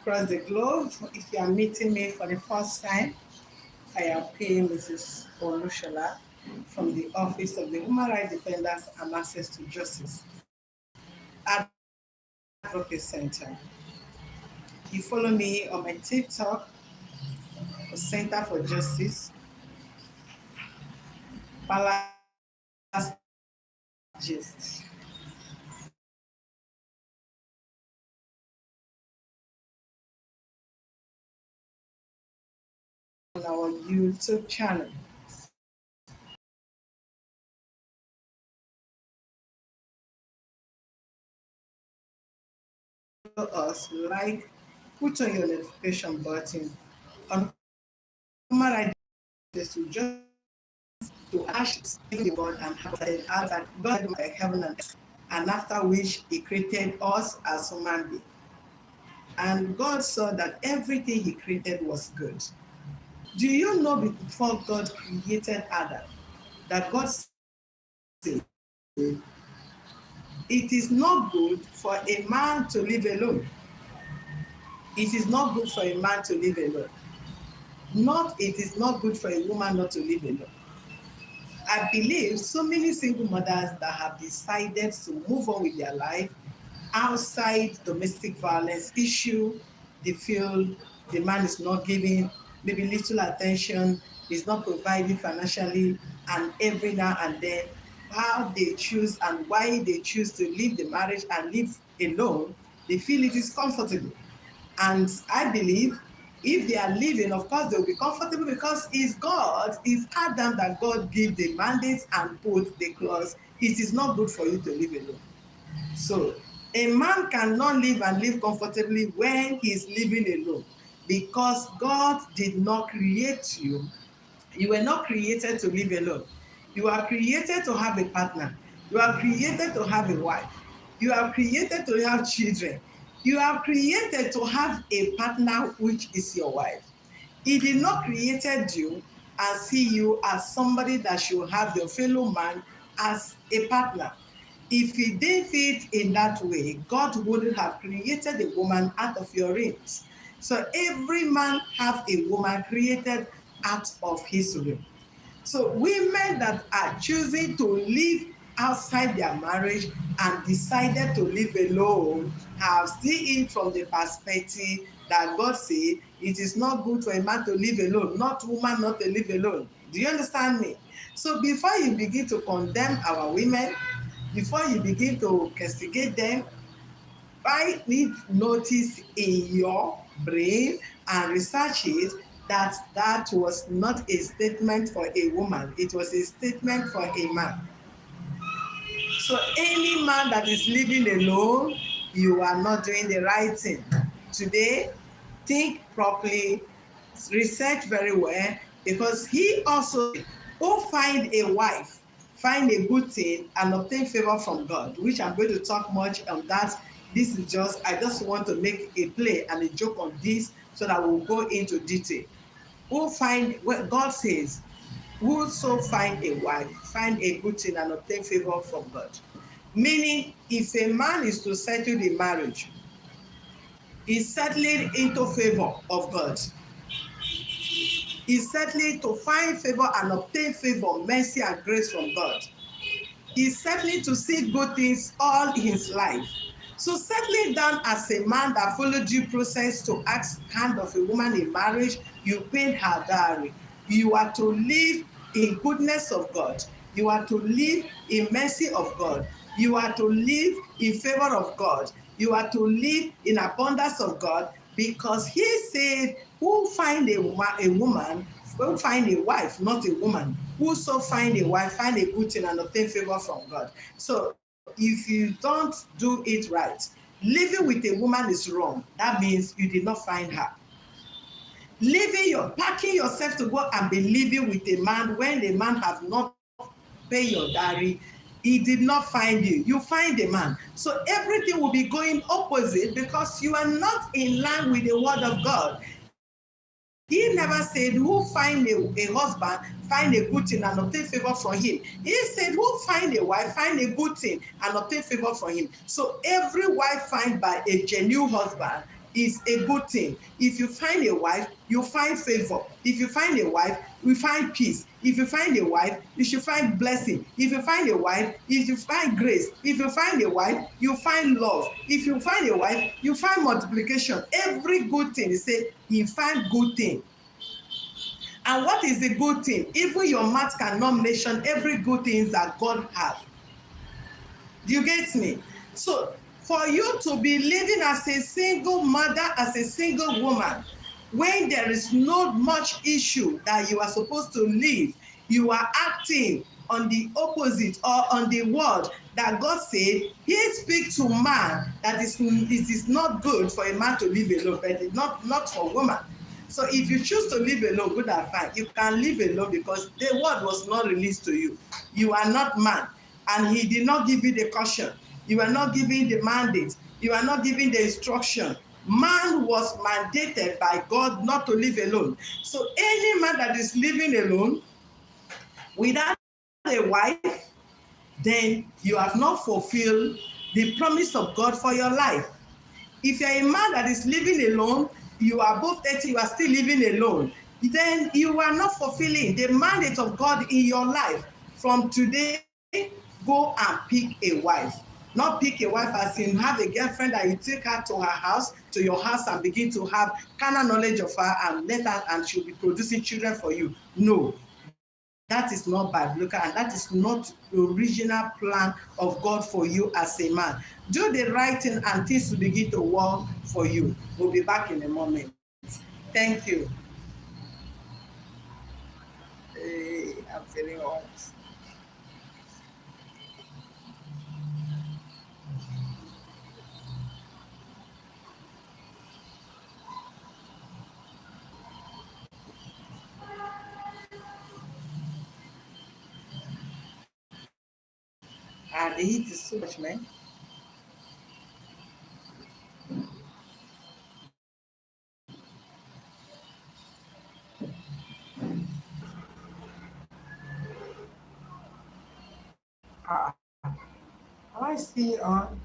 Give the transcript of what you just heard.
across the globe. If you are meeting me for the first time, I am P. Mrs. Olushola from the Office of the Human Rights Defenders and Access to Justice Advocate Center. You follow me on my TikTok, Center for Justice, Palace Gist. On our YouTube channel. Follow us, like, put on your notification button on Human Rights to Justice to ask the God and ask that God made heaven and earth, and after which He created us as human beings. And God saw that everything He created was good. Do you know before God created Adam, that God said, it is not good for a man to live alone. It is not good for a man to live alone. Not it is not good for a woman not to live alone. I believe so many single mothers that have decided to move on with their life outside domestic violence issue, they feel the man is not giving maybe little attention, is not providing financially, and every now and then, how they choose and why they choose to leave the marriage and live alone, they feel it is comfortable. And I believe if they are living, of course, they'll be comfortable because it's God, it's Adam that God gave the mandate and put the clause, it is not good for you to live alone. So a man cannot live and live comfortably when he's living alone because God did not create you. You were not created to live alone. You are created to have a partner. You are created to have a wife. You are created to have children. You are created to have a partner, which is your wife. He did not created you and see you as somebody that should have your fellow man as a partner. If he didn't fit in that way, God wouldn't have created a woman out of your ribs. So every man have a woman created out of his rib. So women that are choosing to live outside their marriage and decided to live alone have seen it from the perspective that God said it is not good for a man to live alone, not woman not to live alone. Do you understand me? So before you begin to condemn our women, before you begin to castigate them, find it notice in your brain and research it that that was not a statement for a woman, it was a statement for a man. So any man that is living alone, you are not doing the right thing. Today, think properly, research very well, because he also who find a wife, find a good thing and obtain favor from God, which I'm going to talk much on that. This is just, I just want to make a play and a joke on this so that we'll go into detail. Who find, what God says, whoso find a wife, find a good thing and obtain favor from God. Meaning, if a man is to settle the marriage, he's settling into favor of God. He's settling to find favor and obtain favor, mercy and grace from God. He's settling to see good things all his life. So settling down as a man that followed due process to ask hand of a woman in marriage, you pay her dowry. You are to live in goodness of God. You are to live in mercy of God. You are to live in favor of God. You are to live in abundance of God, because he said, who find a woman, who find a wife, not a woman. Whoso find a wife, find a good thing and obtain favor from God. So if you don't do it right, living with a woman is wrong. That means you did not find her. Packing yourself to go and be living with a man when the man have not paid your dowry, he did not find you. You find a man. So everything will be going opposite because you are not in line with the word of God. He never said, who find a husband, find a good thing and obtain favor from him. He said, who find a wife, find a good thing and obtain favor from him. So every wife find by a genuine husband is a good thing. If you find a wife, you find favor. If you find a wife, you find peace. If you find a wife, you should find blessing. If you find a wife, if you find grace. If you find a wife, you find love. If you find a wife, you find multiplication. Every good thing, he say, he find good thing. And what is the good thing? Even your mouth cannot mention every good thing that God has. Do you get me? So for you to be living as a single mother, as a single woman, when there is not much issue that you are supposed to live, you are acting on the opposite or on the word that God said, he speaks to man that it is not good for a man to live alone, but it's not for woman. So if you choose to live alone, good and fine. You can live alone because the word was not released to you. You are not man, and he did not give you the caution. You are not giving the mandate. You are not giving the instruction. Man was mandated by God not to live alone. So any man that is living alone without a wife, then you have not fulfilled the promise of God for your life. If you're a man that is living alone, you are above 30, you are still living alone, then you are not fulfilling the mandate of God in your life. From today, go and pick a wife. Not pick a wife as in have a girlfriend that you take her to her house, to your house, and begin to have carnal knowledge of her and let her, and she'll be producing children for you. No, that is not biblical, and that is not the original plan of God for you as a man. Do the right thing and things will begin to work for you. We'll be back in a moment. Thank you. I'm feeling hot. And the heat is too much, man. Ah, am I still on?